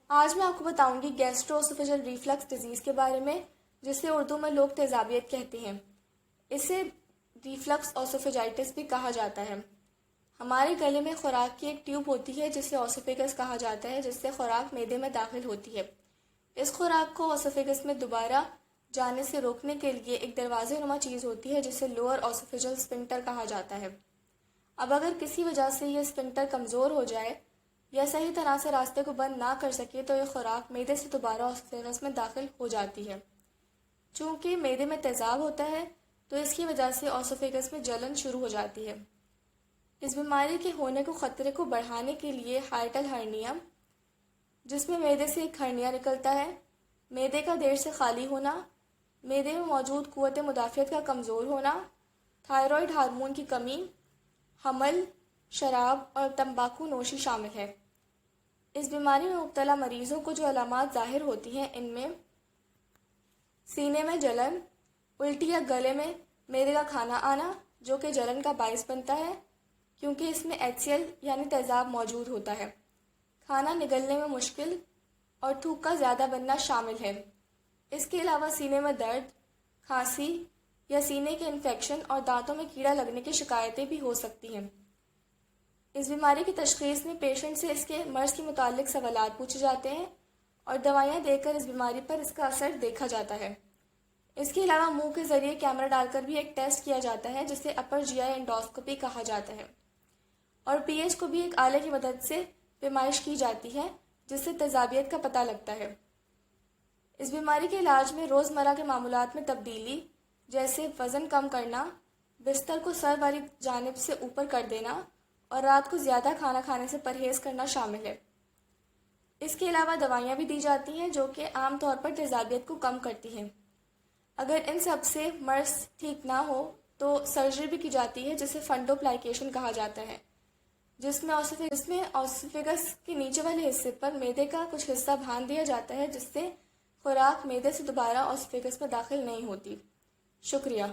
آج میں آپ کو بتاؤں گی گیسٹرواسوفیجل ریفلکس ڈیزیز کے بارے میں، جسے اردو میں لوگ تیزابیت کہتے ہیں۔ اسے ریفلکس اوسوفیجائٹس بھی کہا جاتا ہے۔ ہمارے گلے میں خوراک کی ایک ٹیوب ہوتی ہے جسے اوسوفیگس کہا جاتا ہے، جس سے خوراک معدے میں داخل ہوتی ہے۔ اس خوراک کو اوسوفیگس میں دوبارہ جانے سے روکنے کے لیے ایک دروازے نما چیز ہوتی ہے جسے لوور اوسوفیجل اسفنکٹر کہا جاتا ہے۔ اب اگر کسی وجہ سے یہ اسفنکٹر کمزور ہو جائے یا صحیح طرح سے راستے کو بند نہ کر سکے تو یہ خوراک معدے سے دوبارہ اوسوفیگس میں داخل ہو جاتی ہے۔ چونکہ معدے میں تیزاب ہوتا ہے تو اس کی وجہ سے اوسوفیگس میں جلن شروع ہو جاتی ہے۔ اس بیماری کے ہونے کو خطرے کو بڑھانے کے لیے ہائٹل ہرنیا، جس میں معدے سے ایک ہرنیا نکلتا ہے، معدے کا دیر سے خالی ہونا، معدے میں موجود قوت مدافعت کا کمزور ہونا، تھائرائیڈ ہارمون کی کمی، حمل، شراب اور تمباکو نوشی شامل ہے۔ اس بیماری میں مبتلا مریضوں کو جو علامات ظاہر ہوتی ہیں، ان میں سینے میں جلن، الٹی یا گلے میں معدے کا کھانا آنا جو کہ جلن کا باعث بنتا ہے کیونکہ اس میں HCl یعنی تیزاب موجود ہوتا ہے، کھانا نگلنے میں مشکل اور تھوک کا زیادہ بننا شامل ہے۔ اس کے علاوہ سینے میں درد، کھانسی یا سینے کے انفیکشن اور دانتوں میں کیڑا لگنے کی شکایتیں بھی ہو سکتی ہیں۔ اس بیماری کی تشخیص میں پیشنٹ سے اس کے مرض کے متعلق سوالات پوچھے جاتے ہیں اور دوائیاں دے کر اس بیماری پر اس کا اثر دیکھا جاتا ہے۔ اس کے علاوہ منہ کے ذریعے کیمرہ ڈال کر بھی ایک ٹیسٹ کیا جاتا ہے جسے اپر GI انڈوسکوپی کہا جاتا ہے، اور pH کو بھی ایک آلے کی مدد سے پیمائش کی جاتی ہے جس سے تیزابیت کا پتہ لگتا ہے۔ اس بیماری کے علاج میں روزمرہ کے معمولات میں تبدیلی جیسے وزن کم کرنا، بستر کو سر والی جانب سے اوپر کر دینا اور رات کو زیادہ کھانا کھانے سے پرہیز کرنا شامل ہے۔ اس کے علاوہ دوائیاں بھی دی جاتی ہیں جو کہ عام طور پر تیزابیت کو کم کرتی ہیں۔ اگر ان سب سے مرض ٹھیک نہ ہو تو سرجری بھی کی جاتی ہے جسے فنڈوپلائکیشن کہا جاتا ہے، جس میں اوسوفیگس کے نیچے والے حصے پر معدے کا کچھ حصہ باندھ دیا جاتا ہے جس سے خوراک معدے سے دوبارہ اوسوفیگس میں داخل نہیں ہوتی۔ شکریہ۔